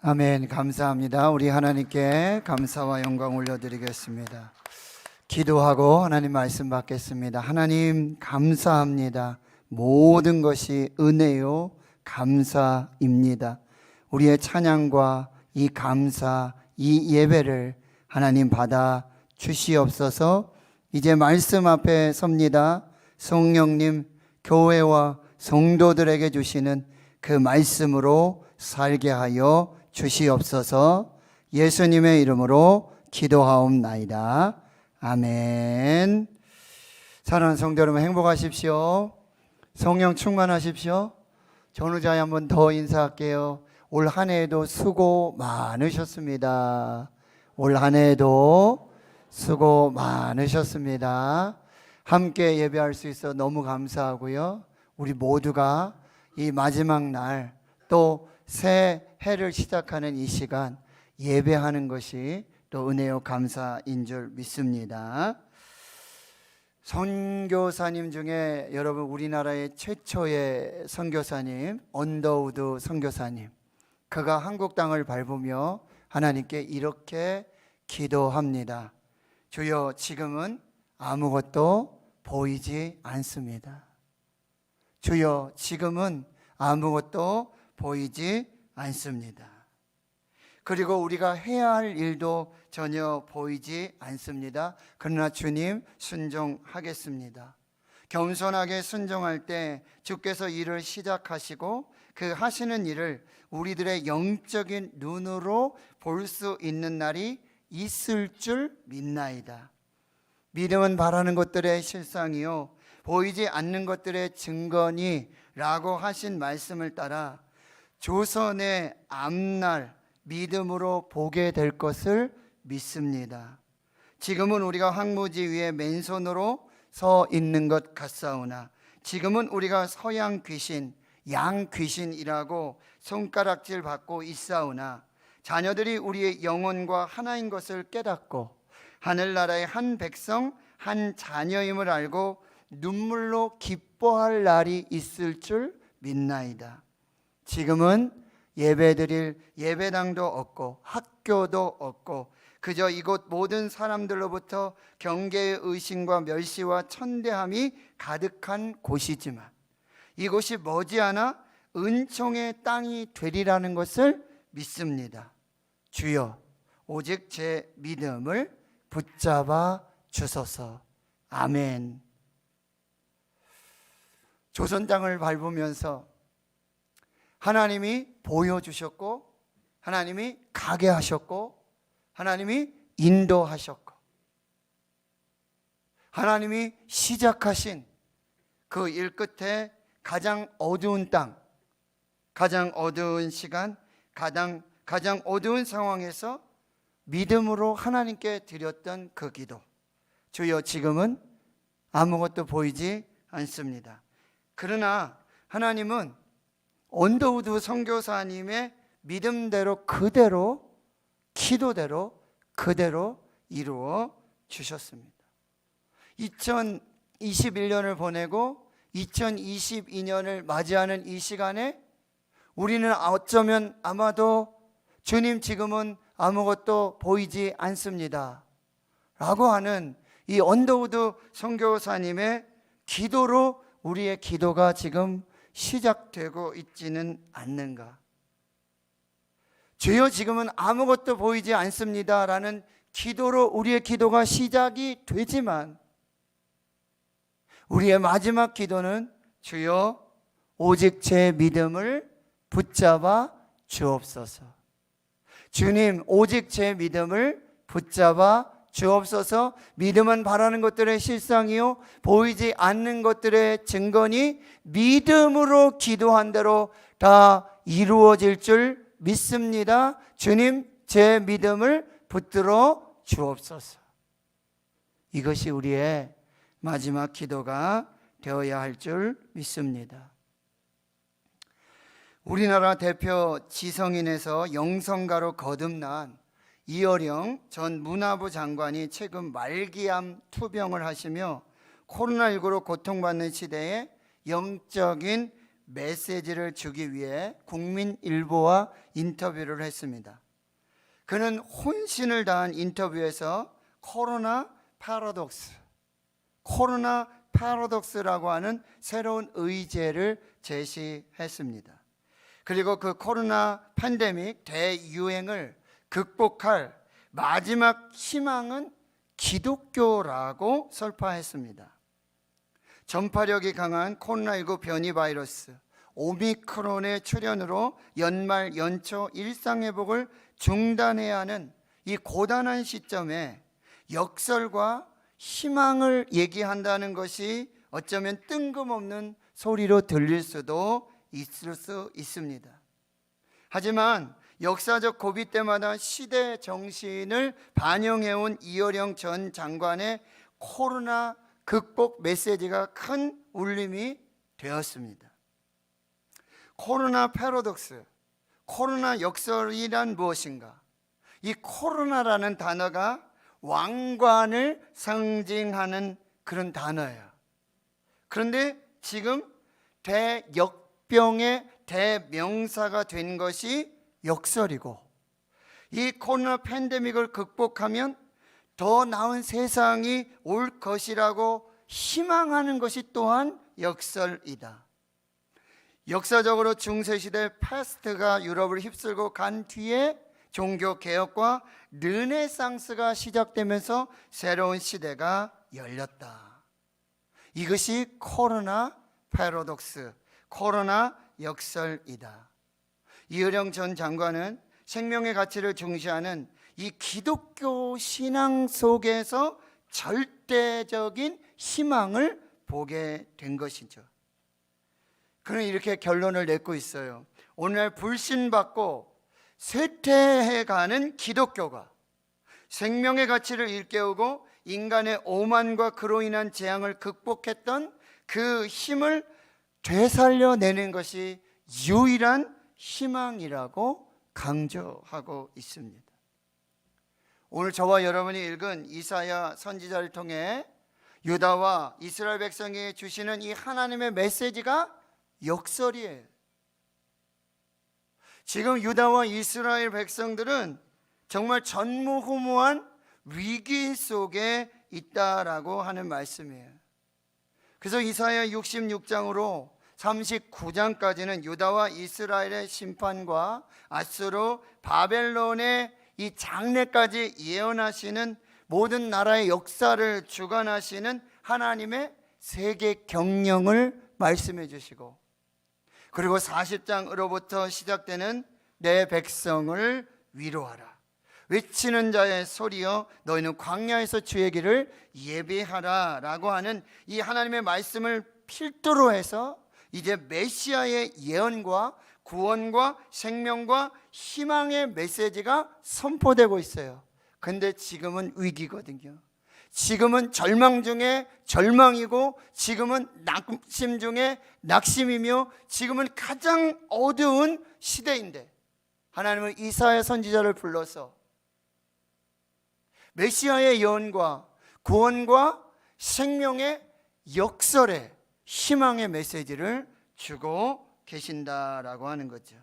아멘. 감사합니다. 우리 하나님께 감사와 영광 올려드리겠습니다. 기도하고 하나님 말씀 받겠습니다. 하나님 감사합니다. 모든 것이 은혜요 감사입니다. 우리의 찬양과 이 감사, 이 예배를 하나님 받아 주시옵소서. 이제 말씀 앞에 섭니다. 성령님, 교회와 성도들에게 주시는 그 말씀으로 살게 하여 주시옵소서. 예수님의 이름으로 기도하옵나이다. 아멘. 사랑하는 성도 여러분, 행복하십시오. 성령 충만하십시오. 전우자에 한 번 더 인사할게요. 올 한 해에도 수고 많으셨습니다. 올 한 해에도 수고 많으셨습니다. 함께 예배할 수 있어 너무 감사하고요. 우리 모두가 이 마지막 날 또 새 해를 시작하는 이 시간 예배하는 것이 또 은혜요 감사인 줄 믿습니다. 선교사님 중에 여러분 우리나라의 최초의 선교사님 언더우드 선교사님, 그가 한국 땅을 밟으며 하나님께 이렇게 기도합니다. 주여, 지금은 아무것도 보이지 않습니다. 주여, 지금은 아무것도 보이지 않습니다. 그리고 우리가 해야 할 일도 전혀 보이지 않습니다. 그러나 주님 순종하겠습니다. 겸손하게 순종할 때 주께서 일을 시작하시고 그 하시는 일을 우리들의 영적인 눈으로 볼 수 있는 날이 있을 줄 믿나이다. 믿음은 바라는 것들의 실상이요 보이지 않는 것들의 증거니 라고 하신 말씀을 따라 조선의 앞날 믿음으로 보게 될 것을 믿습니다. 지금은 우리가 황무지 위에 맨손으로 서 있는 것 같사오나 지금은 우리가 서양 귀신, 양 귀신이라고 손가락질 받고 있사오나 자녀들이 우리의 영혼과 하나인 것을 깨닫고 하늘나라의 한 백성, 한 자녀임을 알고 눈물로 기뻐할 날이 있을 줄 믿나이다. 지금은 예배드릴 예배당도 없고 학교도 없고 그저 이곳 모든 사람들로부터 경계의 의심과 멸시와 천대함이 가득한 곳이지만 이곳이 머지않아 은총의 땅이 되리라는 것을 믿습니다. 주여, 오직 제 믿음을 붙잡아 주소서. 아멘. 조선 땅을 밟으면서 하나님이 보여주셨고 하나님이 가게 하셨고 하나님이 인도하셨고 하나님이 시작하신 그 일 끝에 가장 어두운 땅, 가장 어두운 시간, 가장 어두운 상황에서 믿음으로 하나님께 드렸던 그 기도. 주여, 지금은 아무것도 보이지 않습니다. 그러나 하나님은 언더우드 선교사님의 믿음대로 그대로 기도대로 그대로 이루어 주셨습니다. 2021년을 보내고 2022년을 맞이하는 이 시간에 우리는 어쩌면 아마도 주님, 지금은 아무것도 보이지 않습니다 라고 하는 이 언더우드 선교사님의 기도로 우리의 기도가 지금 시작되고 있지는 않는가? 주여, 지금은 아무것도 보이지 않습니다 라는 기도로 우리의 기도가 시작이 되지만 우리의 마지막 기도는 주여, 오직 제 믿음을 붙잡아 주옵소서. 주님, 오직 제 믿음을 붙잡아 주옵소서. 믿음은 바라는 것들의 실상이요 보이지 않는 것들의 증거니 믿음으로 기도한 대로 다 이루어질 줄 믿습니다. 주님, 제 믿음을 붙들어 주옵소서. 이것이 우리의 마지막 기도가 되어야 할 줄 믿습니다. 우리나라 대표 지성인에서 영성가로 거듭난 이어령 전 문화부 장관이 최근 말기암 투병을 하시며 코로나19로 고통받는 시대에 영적인 메시지를 주기 위해 국민일보와 인터뷰를 했습니다. 그는 혼신을 다한 인터뷰에서 코로나 패러독스라고 하는 새로운 의제를 제시했습니다. 그리고 그 코로나 팬데믹 대유행을 극복할 마지막 희망은 기독교라고 설파했습니다. 전파력이 강한 코로나19 변이 바이러스 오미크론의 출현으로 연말 연초 일상회복을 중단해야 하는 이 고단한 시점에 역설과 희망을 얘기한다는 것이 어쩌면 뜬금없는 소리로 들릴 수도 있을 수 있습니다. 하지만 역사적 고비 때마다 시대 정신을 반영해온 이어령 전 장관의 코로나 극복 메시지가 큰 울림이 되었습니다. 코로나 패러독스, 코로나 역설이란 무엇인가? 이 코로나라는 단어가 왕관을 상징하는 그런 단어예요. 그런데 지금 대역병의 대명사가 된 것이 역설이고, 이 코로나 팬데믹을 극복하면 더 나은 세상이 올 것이라고 희망하는 것이 또한 역설이다. 역사적으로 중세시대 패스트가 유럽을 휩쓸고 간 뒤에 종교개혁과 르네상스가 시작되면서 새로운 시대가 열렸다. 이것이 코로나 패러독스, 코로나 역설이다. 이어령 전 장관은 생명의 가치를 중시하는 이 기독교 신앙 속에서 절대적인 희망을 보게 된 것이죠. 그는 이렇게 결론을 내고 있어요. 오늘 불신받고 쇠퇴해가는 기독교가 생명의 가치를 일깨우고 인간의 오만과 그로 인한 재앙을 극복했던 그 힘을 되살려내는 것이 유일한 희망이라고 강조하고 있습니다. 오늘 저와 여러분이 읽은 이사야 선지자를 통해 유다와 이스라엘 백성이 주시는 이 하나님의 메시지가 역설이에요. 지금 유다와 이스라엘 백성들은 정말 전무후무한 위기 속에 있다라고 하는 말씀이에요. 그래서 이사야 66장으로 39장까지는 유다와 이스라엘의 심판과 아수르, 바벨론의 이 장래까지 예언하시는 모든 나라의 역사를 주관하시는 하나님의 세계 경영을 말씀해 주시고, 그리고 40장으로부터 시작되는 내 백성을 위로하라, 외치는 자의 소리여 너희는 광야에서 주의 길을 예비하라 라고 하는 이 하나님의 말씀을 필두로 해서 이제 메시아의 예언과 구원과 생명과 희망의 메시지가 선포되고 있어요. 근데 지금은 위기거든요. 지금은 절망 중에 절망이고, 지금은 낙심 중에 낙심이며, 지금은 가장 어두운 시대인데 하나님은 이사야 선지자를 불러서 메시아의 예언과 구원과 생명의 역설의 희망의 메시지를 주고 계신다라고 하는 거죠.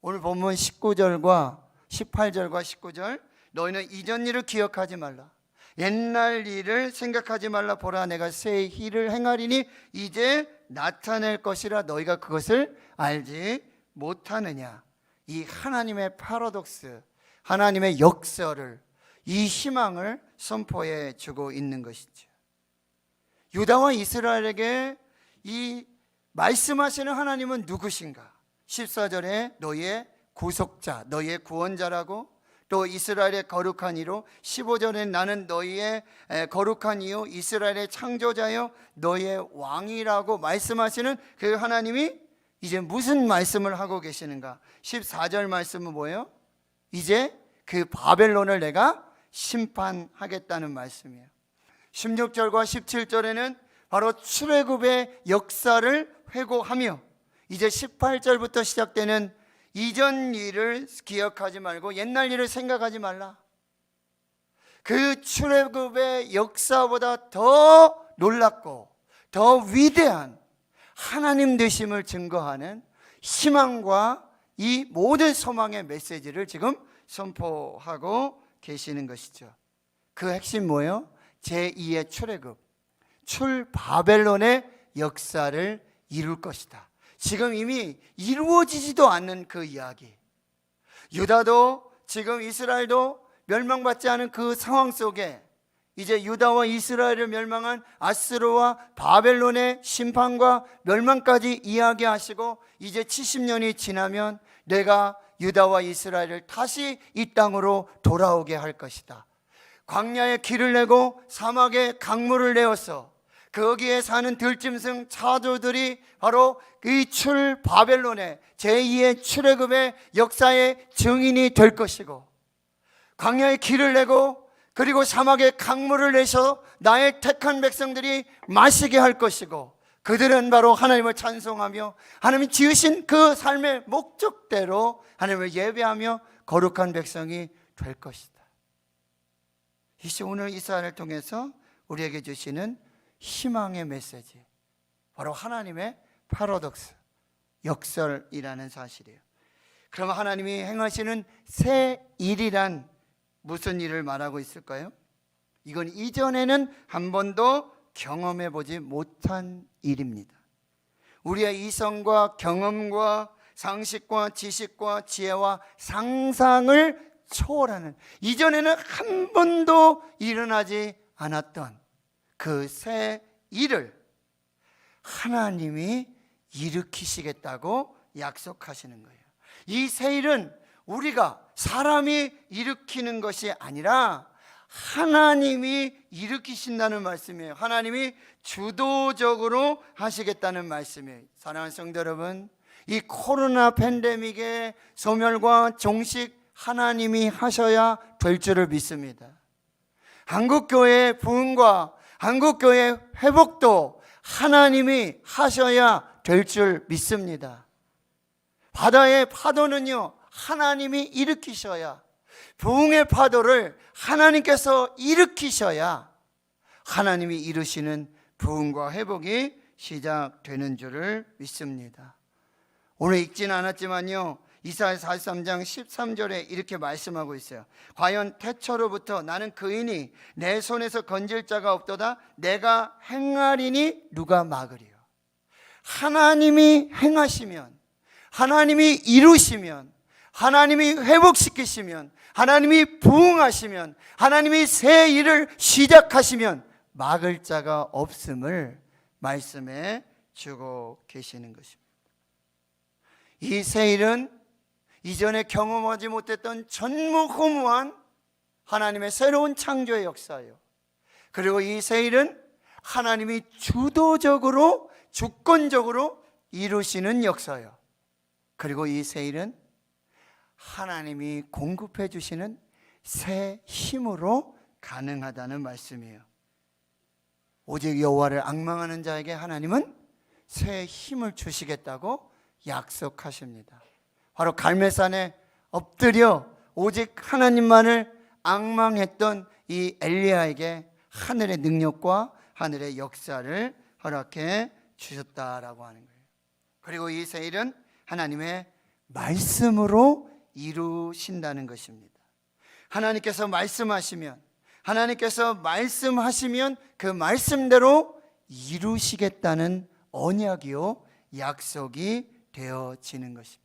오늘 본문 19절과 18절과 19절, 너희는 이전 일을 기억하지 말라, 옛날 일을 생각하지 말라. 보라, 내가 새 일을 행하리니 이제 나타낼 것이라 너희가 그것을 알지 못하느냐. 이 하나님의 패러독스, 하나님의 역설을, 이 희망을 선포해 주고 있는 것이죠. 유다와 이스라엘에게 이 말씀하시는 하나님은 누구신가? 14절에 너희의 구속자, 너희의 구원자라고, 또 이스라엘의 거룩한 이로, 15절에 나는 너희의 거룩한 이요 이스라엘의 창조자요 너희의 왕이라고 말씀하시는 그 하나님이 이제 무슨 말씀을 하고 계시는가? 14절 말씀은 뭐예요? 이제 그 바벨론을 내가 심판하겠다는 말씀이에요. 16절과 17절에는 바로 출애굽의 역사를 회고하며, 이제 18절부터 시작되는 이전 일을 기억하지 말고 옛날 일을 생각하지 말라. 그 출애굽의 역사보다 더 놀랍고 더 위대한 하나님 되심을 증거하는 희망과 이 모든 소망의 메시지를 지금 선포하고 계시는 것이죠. 그 핵심 뭐예요? 제2의 출애굽, 출바벨론의 역사를 이룰 것이다. 지금 이미 이루어지지도 않는 그 이야기. 유다도 지금 이스라엘도 멸망받지 않은 그 상황 속에 이제 유다와 이스라엘을 멸망한 아스로와 바벨론의 심판과 멸망까지 이야기하시고 이제 70년이 지나면 내가 유다와 이스라엘을 다시 이 땅으로 돌아오게 할 것이다. 광야에 길을 내고 사막에 강물을 내어서 거기에 사는 들짐승 차조들이 바로 이 출바벨론의 제2의 출애굽의 역사의 증인이 될 것이고, 광야에 길을 내고 그리고 사막에 강물을 내서 나의 택한 백성들이 마시게 할 것이고, 그들은 바로 하나님을 찬송하며 하나님이 지으신 그 삶의 목적대로 하나님을 예배하며 거룩한 백성이 될 것이다. 이것이 오늘 이사야를 통해서 우리에게 주시는 희망의 메시지, 바로 하나님의 파라독스, 역설이라는 사실이에요. 그러면 하나님이 행하시는 새 일이란 무슨 일을 말하고 있을까요? 이건 이전에는 한 번도 경험해 보지 못한 일입니다. 우리의 이성과 경험과 상식과 지식과 지혜와 상상을 초월하는, 이전에는 한 번도 일어나지 않았던 그 새 일을 하나님이 일으키시겠다고 약속하시는 거예요. 이 새 일은 우리가 사람이 일으키는 것이 아니라 하나님이 일으키신다는 말씀이에요. 하나님이 주도적으로 하시겠다는 말씀이에요. 사랑하는 성도 여러분, 이 코로나 팬데믹의 소멸과 종식 하나님이 하셔야 될 줄을 믿습니다. 한국교회의 부흥과 한국교회의 회복도 하나님이 하셔야 될 줄 믿습니다. 바다의 파도는요, 하나님이 일으키셔야, 부흥의 파도를 하나님께서 일으키셔야 하나님이 이루시는 부흥과 회복이 시작되는 줄을 믿습니다. 오늘 읽지는 않았지만요, 이사야 43장 13절에 이렇게 말씀하고 있어요. 과연 태초로부터 나는 그이니 내 손에서 건질 자가 없도다. 내가 행하리니 누가 막으리요. 하나님이 행하시면, 하나님이 이루시면, 하나님이 회복시키시면, 하나님이 부흥하시면, 하나님이 새 일을 시작하시면 막을 자가 없음을 말씀해 주고 계시는 것입니다. 이 새 일은 이전에 경험하지 못했던 전무후무한 하나님의 새로운 창조의 역사예요. 그리고 이 새 일은 하나님이 주도적으로, 주권적으로 이루시는 역사예요. 그리고 이 새 일은 하나님이 공급해 주시는 새 힘으로 가능하다는 말씀이에요. 오직 여호와를 앙망하는 자에게 하나님은 새 힘을 주시겠다고 약속하십니다. 바로 갈멜산에 엎드려 오직 하나님만을 앙망했던 이 엘리야에게 하늘의 능력과 하늘의 역사를 허락해 주셨다라고 하는 거예요. 그리고 이 새 일은 하나님의 말씀으로 이루신다는 것입니다. 하나님께서 말씀하시면, 하나님께서 말씀하시면 그 말씀대로 이루시겠다는 언약이요, 약속이 되어지는 것입니다.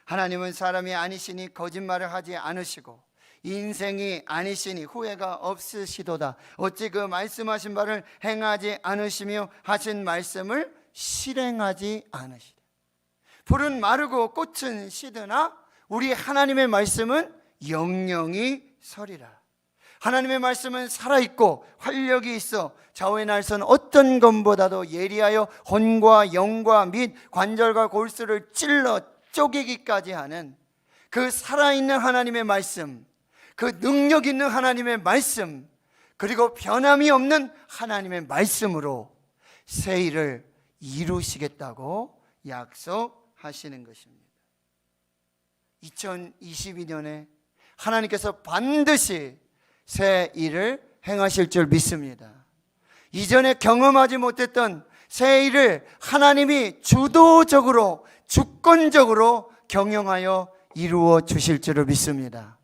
하나님은 사람이 아니시니 거짓말을 하지 않으시고 인생이 아니시니 후회가 없으시도다. 어찌 그 말씀하신 바를 행하지 않으시며 하신 말씀을 실행하지 않으시리. 풀은 마르고 꽃은 시드나 우리 하나님의 말씀은 영영이 서리라. 하나님의 말씀은 살아있고 활력이 있어 좌우의 날선 어떤 검보다도 예리하여 혼과 영과 및 관절과 골수를 찔러 쪼개기까지 하는 그 살아있는 하나님의 말씀, 그 능력 있는 하나님의 말씀, 그리고 변함이 없는 하나님의 말씀으로 새 일을 이루시겠다고 약속하시는 것입니다. 2022년에 하나님께서 반드시 새 일을 행하실 줄 믿습니다. 이전에 경험하지 못했던 새 일을 하나님이 주도적으로 주권적으로 경영하여 이루어 주실 줄을 믿습니다.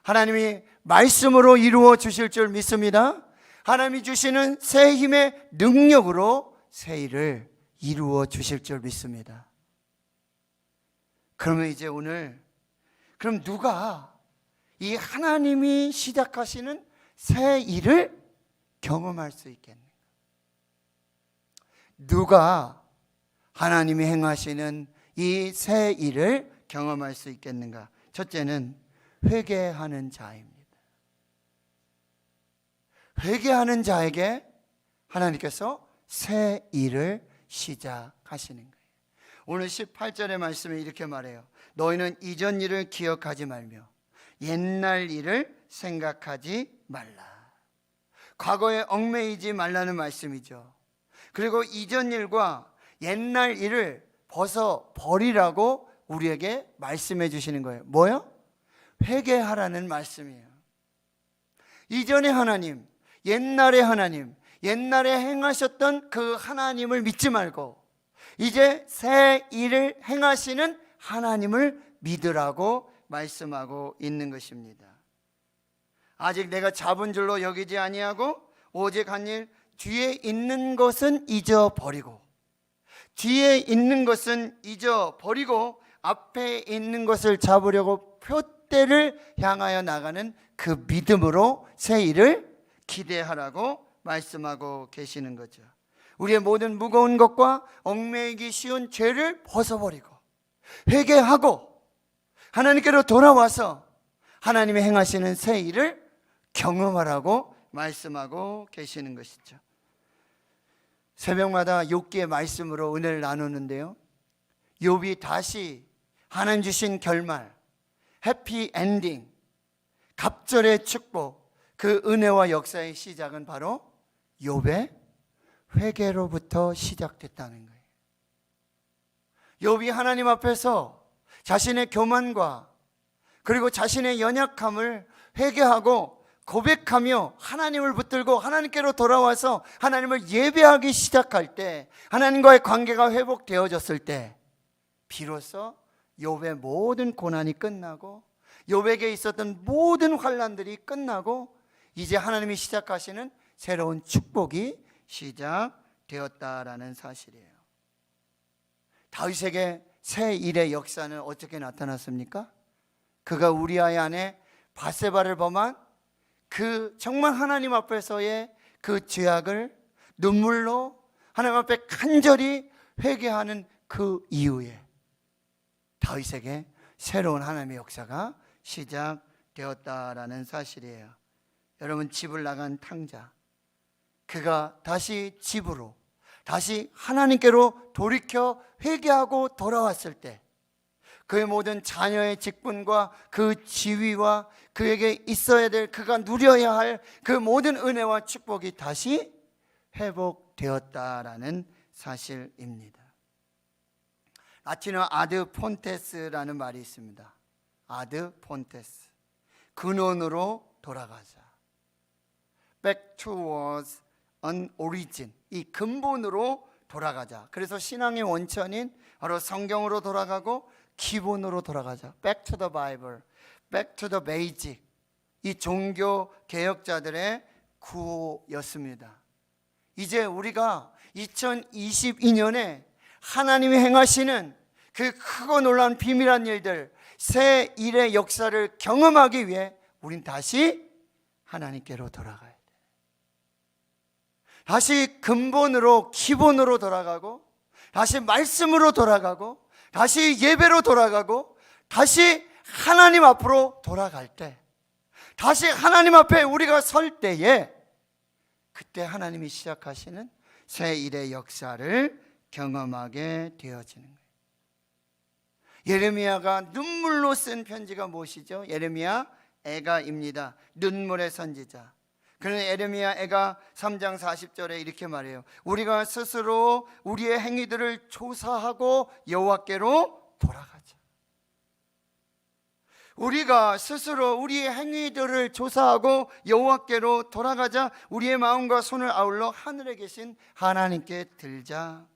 하나님이 말씀으로 이루어 주실 줄 믿습니다. 하나님이 주시는 새 힘의 능력으로 새 일을 이루어 주실 줄 믿습니다. 그러면 이제 오늘 그럼 누가 이 하나님이 시작하시는 새 일을 경험할 수 있겠는가? 누가 하나님이 행하시는 이 새 일을 경험할 수 있겠는가? 첫째는 회개하는 자입니다. 회개하는 자에게 하나님께서 새 일을 시작하시는 거예요. 오늘 18절의 말씀에 이렇게 말해요. 너희는 이전 일을 기억하지 말며 옛날 일을 생각하지 말라. 과거에 얽매이지 말라는 말씀이죠. 그리고 이전 일과 옛날 일을 벗어버리라고 우리에게 말씀해 주시는 거예요. 뭐요? 회개하라는 말씀이에요. 이전의 하나님, 옛날의 하나님, 옛날에 행하셨던 그 하나님을 믿지 말고 이제 새 일을 행하시는 하나님을 믿으라고 말씀하고 있는 것입니다. 아직 내가 잡은 줄로 여기지 아니하고 오직 한 일 뒤에 있는 것은 잊어버리고 뒤에 있는 것은 잊어버리고 앞에 있는 것을 잡으려고 표대를 향하여 나가는 그 믿음으로 새 일을 기대하라고 말씀하고 계시는 거죠. 우리의 모든 무거운 것과 얽매이기 쉬운 죄를 벗어버리고 회개하고 하나님께로 돌아와서 하나님이 행하시는 새 일을 경험하라고 말씀하고 계시는 것이죠. 새벽마다 욥기의 말씀으로 은혜를 나누는데요, 욥이 다시 하나님 주신 결말, 해피 엔딩, 갑절의 축복, 그 은혜와 역사의 시작은 바로 욥의 회개로부터 시작됐다는 거예요. 욥이 하나님 앞에서 자신의 교만과 그리고 자신의 연약함을 회개하고 고백하며 하나님을 붙들고 하나님께로 돌아와서 하나님을 예배하기 시작할 때, 하나님과의 관계가 회복되어졌을 때 비로소 욥의 모든 고난이 끝나고 욥에게 있었던 모든 환난들이 끝나고 이제 하나님이 시작하시는 새로운 축복이 시작되었다라는 사실이에요. 다윗에게 새 일의 역사는 어떻게 나타났습니까? 그가 우리아의 아내 바세바를 범한 그 정말 하나님 앞에서의 그 죄악을 눈물로 하나님 앞에 간절히 회개하는 그 이후에 다윗에게 새로운 하나님의 역사가 시작되었다라는 사실이에요. 여러분, 집을 나간 탕자, 그가 다시 집으로, 다시 하나님께로 돌이켜 회개하고 돌아왔을 때 그의 모든 자녀의 직분과 그 지위와 그에게 있어야 될, 그가 누려야 할 그 모든 은혜와 축복이 다시 회복되었다라는 사실입니다. 라틴어 아드 폰테스라는 말이 있습니다. 아드 폰테스, 근원으로 돌아가자. Back towards an origin, 이 근본으로 돌아가자. 그래서 신앙의 원천인 바로 성경으로 돌아가고 기본으로 돌아가자. Back to the Bible, back to the basic. 이 종교 개혁자들의 구호였습니다. 이제 우리가 2022년에 하나님이 행하시는 그 크고 놀라운 비밀한 일들, 새 일의 역사를 경험하기 위해 우린 다시 하나님께로 돌아가야 돼. 다시 근본으로, 기본으로 돌아가고, 다시 말씀으로 돌아가고, 다시 예배로 돌아가고, 다시 하나님 앞으로 돌아갈 때, 다시 하나님 앞에 우리가 설 때에 그때 하나님이 시작하시는 새 일의 역사를 경험하게 되어지는 거예요. 예레미야가 눈물로 쓴 편지가 무엇이죠? 예레미야 애가입니다. 눈물의 선지자. 그는 예레미야 애가 3장 40절에 이렇게 말해요. 우리가 스스로 우리의 행위들을 조사하고 여호와께로 돌아가자. 우리가 스스로 우리의 행위들을 조사하고 여호와께로 돌아가자 우리의 마음과 손을 아울러 하늘에 계신 하나님께 들자.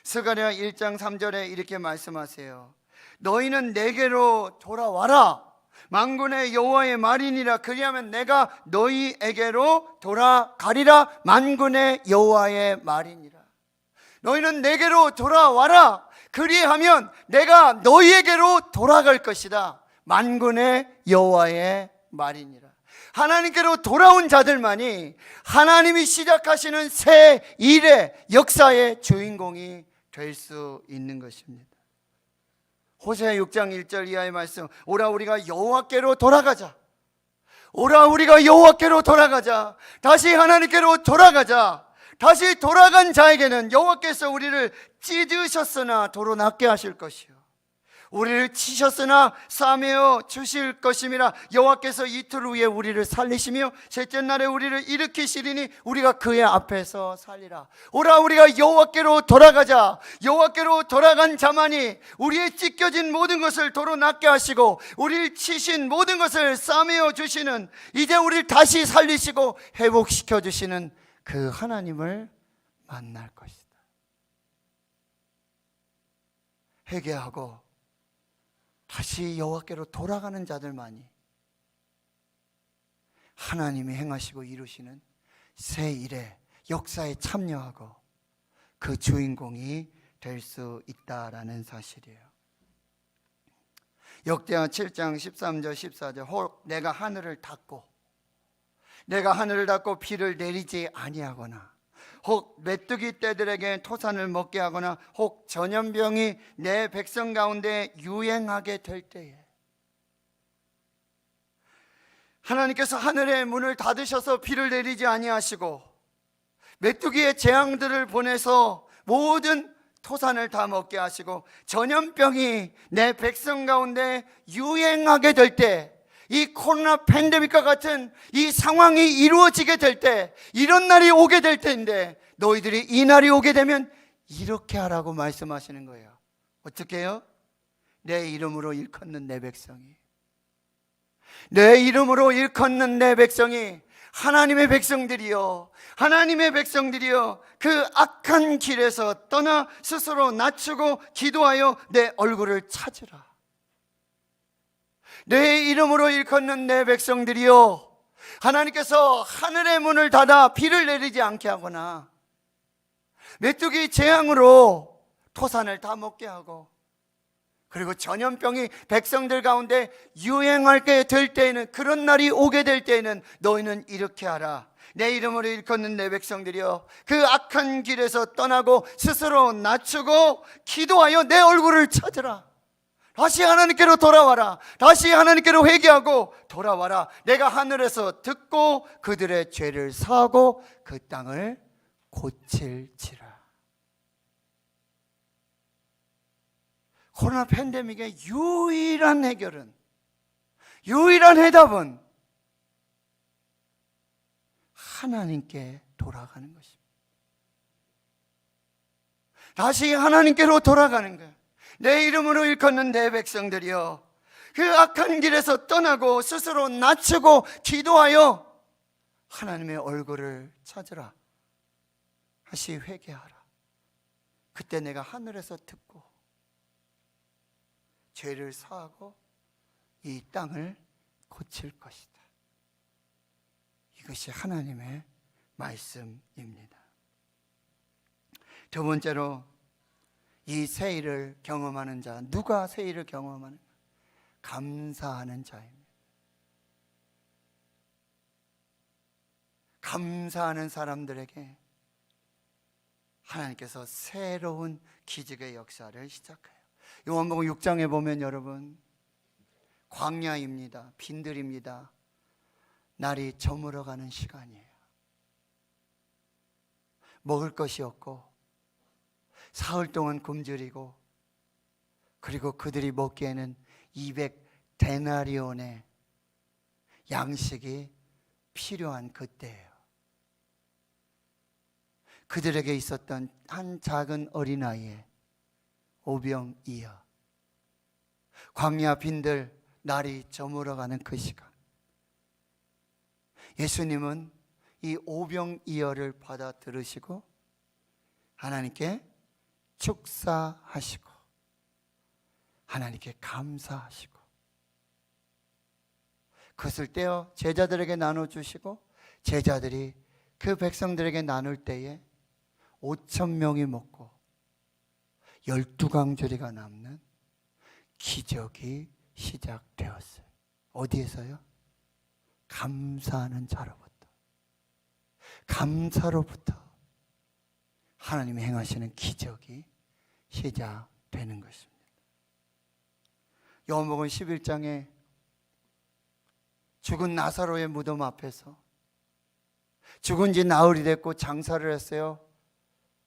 스가랴 1장 3절에 이렇게 말씀하세요. 너희는 내게로 돌아와라. 만군의 여호와의 말이니라. 그리하면 내가 너희에게로 돌아가리라. 만군의 여호와의 말이니라. 너희는 내게로 돌아와라. 그리하면 내가 너희에게로 돌아갈 것이다. 만군의 여호와의 말이니라. 하나님께로 돌아온 자들만이 하나님이 시작하시는 새 일의 역사의 주인공이 될 수 있는 것입니다. 호세아 6장 1절 이하의 말씀, 오라 우리가 여호와께로 돌아가자. 오라 우리가 여호와께로 돌아가자. 다시 하나님께로 돌아가자. 다시 돌아간 자에게는 여호와께서 우리를 찢으셨으나 도로 낫게 하실 것이요 우리를 치셨으나 싸매어 주실 것임이라. 여호와께서 이틀 후에 우리를 살리시며 셋째 날에 우리를 일으키시리니 우리가 그의 앞에서 살리라. 오라 우리가 여호와께로 돌아가자. 여호와께로 돌아간 자만이 우리의 찢겨진 모든 것을 도로 낫게 하시고 우리를 치신 모든 것을 싸매어 주시는, 이제 우리를 다시 살리시고 회복시켜 주시는 그 하나님을 만날 것이다. 회개하고 다시 여호와께로 돌아가는 자들만이 하나님이 행하시고 이루시는 새 일의 역사에 참여하고 그 주인공이 될 수 있다라는 사실이에요. 역대하 7장 13절 14절 혹 내가 하늘을 닫고 비를 내리지 아니하거나 혹 메뚜기 떼들에게 토산을 먹게 하거나 혹 전염병이 내 백성 가운데 유행하게 될 때에, 하나님께서 하늘의 문을 닫으셔서 비를 내리지 아니하시고 메뚜기의 재앙들을 보내서 모든 토산을 다 먹게 하시고 전염병이 내 백성 가운데 유행하게 될 때, 이 코로나 팬데믹과 같은 이 상황이 이루어지게 될 때, 이런 날이 오게 될 텐데 너희들이 이 날이 오게 되면 이렇게 하라고 말씀하시는 거예요. 어떻게 해요? 내 이름으로 일컫는 내 백성이, 내 이름으로 일컫는 내 백성이, 하나님의 백성들이요, 하나님의 백성들이요, 그 악한 길에서 떠나 스스로 낮추고 기도하여 내 얼굴을 찾으라. 내 이름으로 일컫는 내 백성들이요, 하나님께서 하늘의 문을 닫아 비를 내리지 않게 하거나 메뚜기 재앙으로 토산을 다 먹게 하고 그리고 전염병이 백성들 가운데 유행하게 될 때에는, 그런 날이 오게 될 때에는 너희는 이렇게 하라. 내 이름으로 일컫는 내 백성들이여, 그 악한 길에서 떠나고 스스로 낮추고 기도하여 내 얼굴을 찾으라. 다시 하나님께로 돌아와라. 다시 하나님께로 회개하고 돌아와라. 내가 하늘에서 듣고 그들의 죄를 사하고 그 땅을 고칠지라. 코로나 팬데믹의 유일한 해결은, 유일한 해답은 하나님께 돌아가는 것입니다. 다시 하나님께로 돌아가는 거예요. 내 이름으로 일컫는 내 백성들이여, 그 악한 길에서 떠나고 스스로 낮추고 기도하여 하나님의 얼굴을 찾으라. 다시 회개하라. 그때 내가 하늘에서 듣고 죄를 사하고 이 땅을 고칠 것이다. 이것이 하나님의 말씀입니다. 두 번째로, 이 새 일을 경험하는 자, 누가 새 일을 경험하는? 감사하는 자입니다. 감사하는 사람들에게 하나님께서 새로운 기적의 역사를 시작해요. 요한복음 6장에 보면 여러분, 광야입니다. 빈들입니다. 날이 저물어가는 시간이에요. 먹을 것이 없고 사흘 동안 굶주리고, 그리고 그들이 먹기에는 200데나리온의 양식이 필요한 그때예요. 그들에게 있었던 한 작은 어린아이의 오병이어, 광야 빈들 날이 저물어가는 그 시간, 예수님은 이 오병이어를 받아 들으시고 하나님께 축사하시고 하나님께 감사하시고 그것을 떼어 제자들에게 나눠주시고 제자들이 그 백성들에게 나눌 때에 5,000명이 먹고 12강조리가 남는 기적이 시작되었어요. 어디에서요? 감사하는 자로부터, 감사로부터 하나님이 행하시는 기적이 시작되는 것입니다. 요한복음 11장에 죽은 나사로의 무덤 앞에서 죽은 지 나흘이 됐고 장사를 했어요.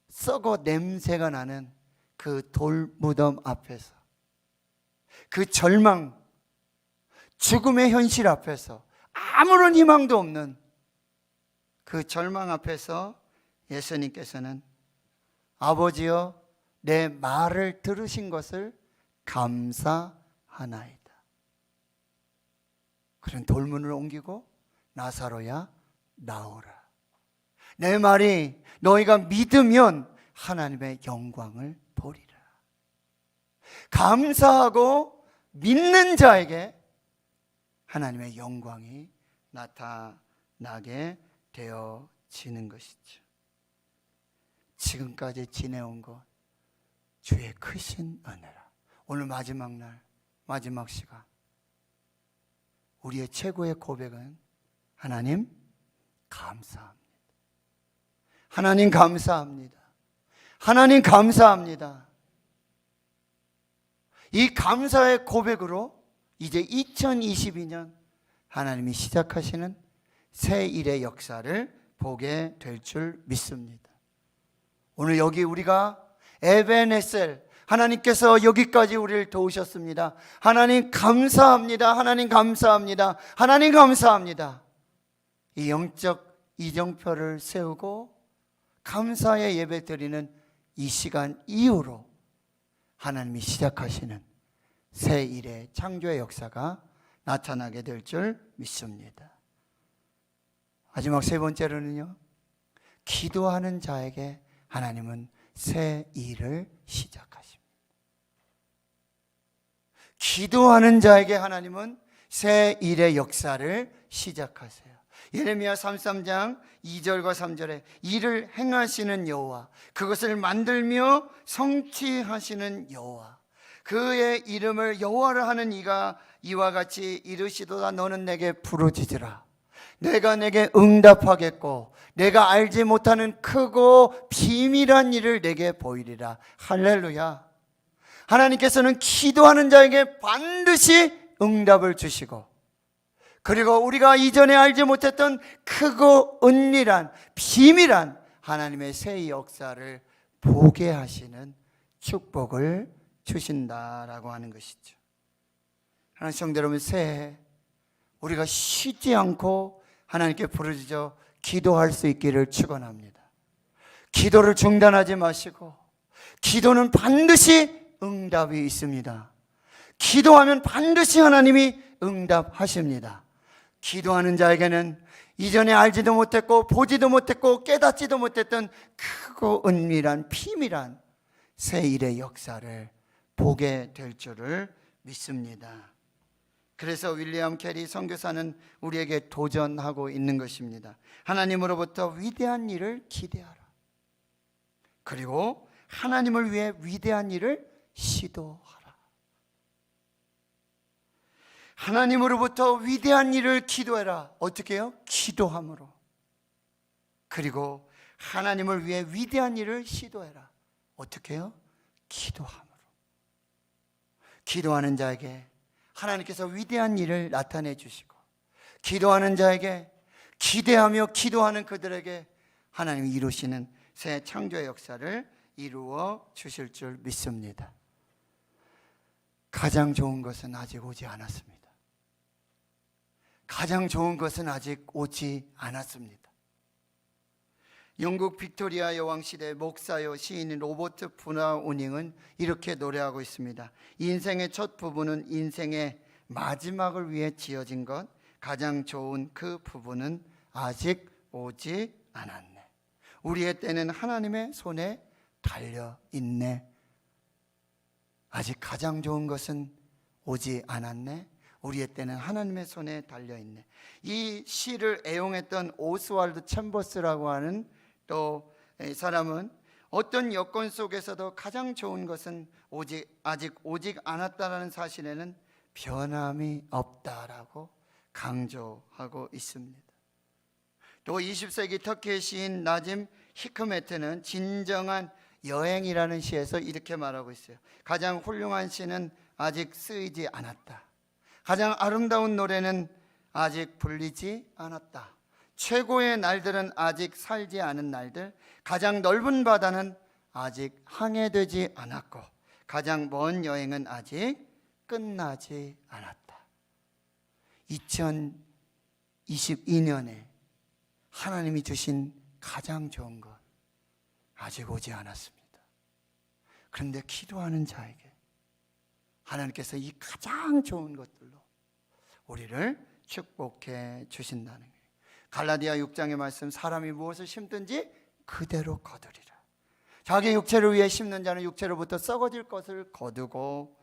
썩어 냄새가 나는 그 돌무덤 앞에서, 그 절망, 죽음의 현실 앞에서, 아무런 희망도 없는 그 절망 앞에서 예수님께서는 아버지여 내 말을 들으신 것을 감사하나이다. 그런 돌문을 옮기고 나사로야 나오라. 내 말이 너희가 믿으면 하나님의 영광을 보리라. 감사하고 믿는 자에게 하나님의 영광이 나타나게 되어지는 것이죠. 지금까지 지내온 것 주의 크신 은혜라. 오늘 마지막 날, 마지막 시간, 우리의 최고의 고백은 하나님 감사합니다. 하나님 감사합니다. 하나님 감사합니다. 이 감사의 고백으로 이제 2022년 하나님이 시작하시는 새 일의 역사를 보게 될 줄 믿습니다. 오늘 여기 우리가 에베네셀, 하나님께서 여기까지 우리를 도우셨습니다. 하나님 감사합니다. 하나님 감사합니다. 하나님 감사합니다. 이 영적 이정표를 세우고 감사의 예배 드리는 이 시간 이후로 하나님이 시작하시는 새 일의 창조의 역사가 나타나게 될 줄 믿습니다. 마지막 세 번째로는요, 기도하는 자에게 하나님은 새 일을 시작하십니다. 기도하는 자에게 하나님은 새 일의 역사를 시작하세요. 예레미야 33장 2절과 3절에 일을 행하시는 여호와, 그것을 만들며 성취하시는 여호와, 그의 이름을 여호와라 하는 이가 이와 같이 이르시도다. 너는 내게 부르짖으라. 내가 내게 응답하겠고 내가 알지 못하는 크고 비밀한 일을 내게 보이리라. 할렐루야. 하나님께서는 기도하는 자에게 반드시 응답을 주시고, 그리고 우리가 이전에 알지 못했던 크고 은밀한 비밀한 하나님의 새 역사를 보게 하시는 축복을 주신다라고 하는 것이죠. 하나님 성도 여러분, 새해 우리가 쉬지 않고 하나님께 부르짖어 기도할 수 있기를 축원합니다. 기도를 중단하지 마시고, 기도는 반드시 응답이 있습니다. 기도하면 반드시 하나님이 응답하십니다. 기도하는 자에게는 이전에 알지도 못했고 보지도 못했고 깨닫지도 못했던 크고 은밀한 비밀한 새 일의 역사를 보게 될 줄을 믿습니다. 그래서 윌리엄 캐리 선교사는 우리에게 도전하고 있는 것입니다. 하나님으로부터 위대한 일을 기대하라. 그리고 하나님을 위해 위대한 일을 시도하라. 하나님으로부터 위대한 일을 기도해라. 어떻게 해요? 기도함으로. 그리고 하나님을 위해 위대한 일을 시도해라. 어떻게 해요? 기도함으로. 기도하는 자에게 하나님께서 위대한 일을 나타내 주시고, 기도하는 자에게, 기대하며 기도하는 그들에게 하나님이 이루시는 새 창조의 역사를 이루어 주실 줄 믿습니다. 가장 좋은 것은 아직 오지 않았습니다. 가장 좋은 것은 아직 오지 않았습니다. 영국 빅토리아 여왕 시대 목사요 시인인 로버트 브라우닝은 이렇게 노래하고 있습니다. 인생의 첫 부분은 인생의 마지막을 위해 지어진 것, 가장 좋은 그 부분은 아직 오지 않았네. 우리의 때는 하나님의 손에 달려 있네. 아직 가장 좋은 것은 오지 않았네. 우리의 때는 하나님의 손에 달려 있네. 이 시를 애용했던 오스왈드 챔버스라고 하는 또 사람은 어떤 여건 속에서도 가장 좋은 것은 아직 오지 않았다라는 사실에는 변함이 없다라고 강조하고 있습니다. 또 20세기 터키의 시인 나짐 히크메트는 진정한 여행이라는 시에서 이렇게 말하고 있어요. 가장 훌륭한 시는 아직 쓰이지 않았다. 가장 아름다운 노래는 아직 불리지 않았다. 최고의 날들은 아직 살지 않은 날들, 가장 넓은 바다는 아직 항해되지 않았고, 가장 먼 여행은 아직 끝나지 않았다. 2022년에 하나님이 주신 가장 좋은 것 아직 오지 않았습니다. 그런데 기도하는 자에게 하나님께서 이 가장 좋은 것들로 우리를 축복해 주신다는 거예요. 갈라디아 6장의 말씀, 사람이 무엇을 심든지 그대로 거두리라. 자기 육체를 위해 심는 자는 육체로부터 썩어질 것을 거두고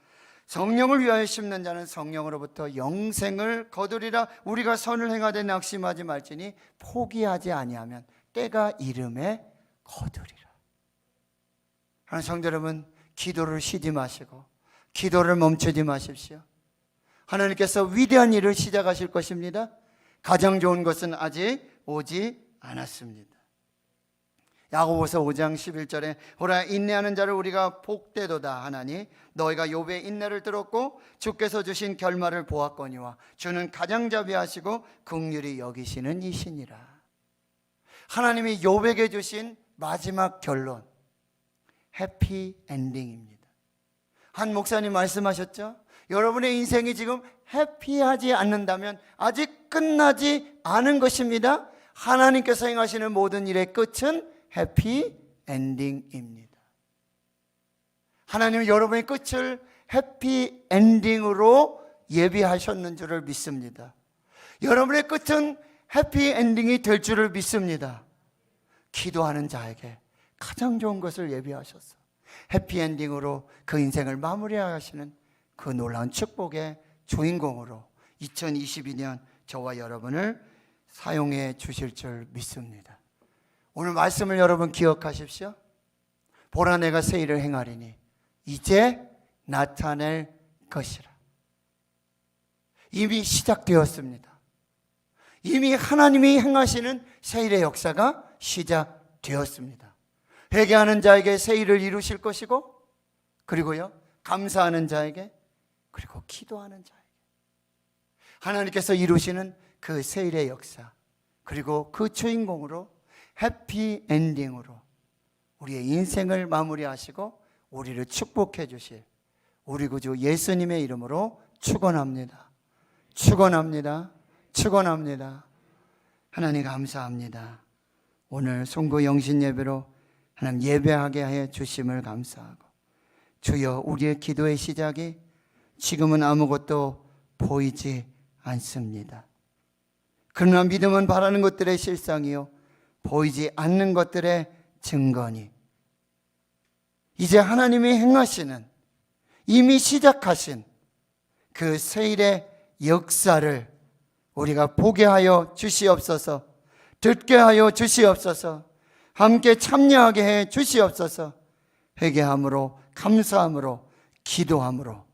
성령을 위하여 심는 자는 성령으로부터 영생을 거두리라. 우리가 선을 행하되 낙심하지 말지니 포기하지 아니하면 때가 이름에 거두리라. 하나님 성도 여러분, 기도를 쉬지 마시고 기도를 멈추지 마십시오. 하나님께서 위대한 일을 시작하실 것입니다. 가장 좋은 것은 아직 오지 않았습니다. 야고보서 5장 11절에 보라, 인내하는 자를 우리가 복되도다 하나니 너희가 욥의 인내를 들었고 주께서 주신 결말을 보았거니와 주는 가장자비하시고 긍휼히 여기시는 이시니라. 하나님이 욥에게 주신 마지막 결론, 해피 엔딩입니다. 한 목사님 말씀하셨죠? 여러분의 인생이 지금 해피하지 않는다면 아직 끝나지 않은 것입니다. 하나님께서 행하시는 모든 일의 끝은 해피 엔딩입니다. 하나님은 여러분의 끝을 해피 엔딩으로 예비하셨는 줄을 믿습니다. 여러분의 끝은 해피 엔딩이 될 줄을 믿습니다. 기도하는 자에게 가장 좋은 것을 예비하셔서 해피 엔딩으로 그 인생을 마무리하시는 그 놀라운 축복의 주인공으로 2022년 저와 여러분을 사용해 주실 줄 믿습니다. 오늘 말씀을 여러분 기억하십시오. 보라, 내가 새 일을 행하리니 이제 나타낼 것이라. 이미 시작되었습니다. 이미 하나님이 행하시는 새 일의 역사가 시작되었습니다. 회개하는 자에게 새 일을 이루실 것이고, 그리고요, 감사하는 자에게, 그리고 기도하는 자에게 하나님께서 이루시는 그 새 일의 역사, 그리고 그 주인공으로 해피 엔딩으로 우리의 인생을 마무리하시고 우리를 축복해 주실 우리 구주 예수님의 이름으로 축원합니다. 축원합니다. 축원합니다. 하나님 감사합니다. 오늘 송구 영신 예배로 하나님 예배하게 해 주심을 감사하고, 주여, 우리의 기도의 시작이 지금은 아무것도 보이지 않습니다. 그러나 믿음은 바라는 것들의 실상이요 보이지 않는 것들의 증거니, 이제 하나님이 행하시는, 이미 시작하신 그 새 일의 역사를 우리가 보게 하여 주시옵소서, 듣게 하여 주시옵소서, 함께 참여하게 해 주시옵소서. 회개함으로, 감사함으로, 기도함으로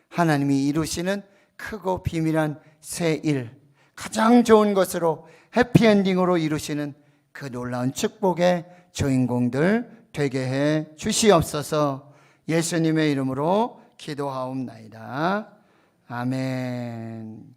하나님이 이루시는 크고 비밀한 새 일, 가장 좋은 것으로 해피엔딩으로 이루시는 그 놀라운 축복의 주인공들 되게 해 주시옵소서. 예수님의 이름으로 기도하옵나이다. 아멘.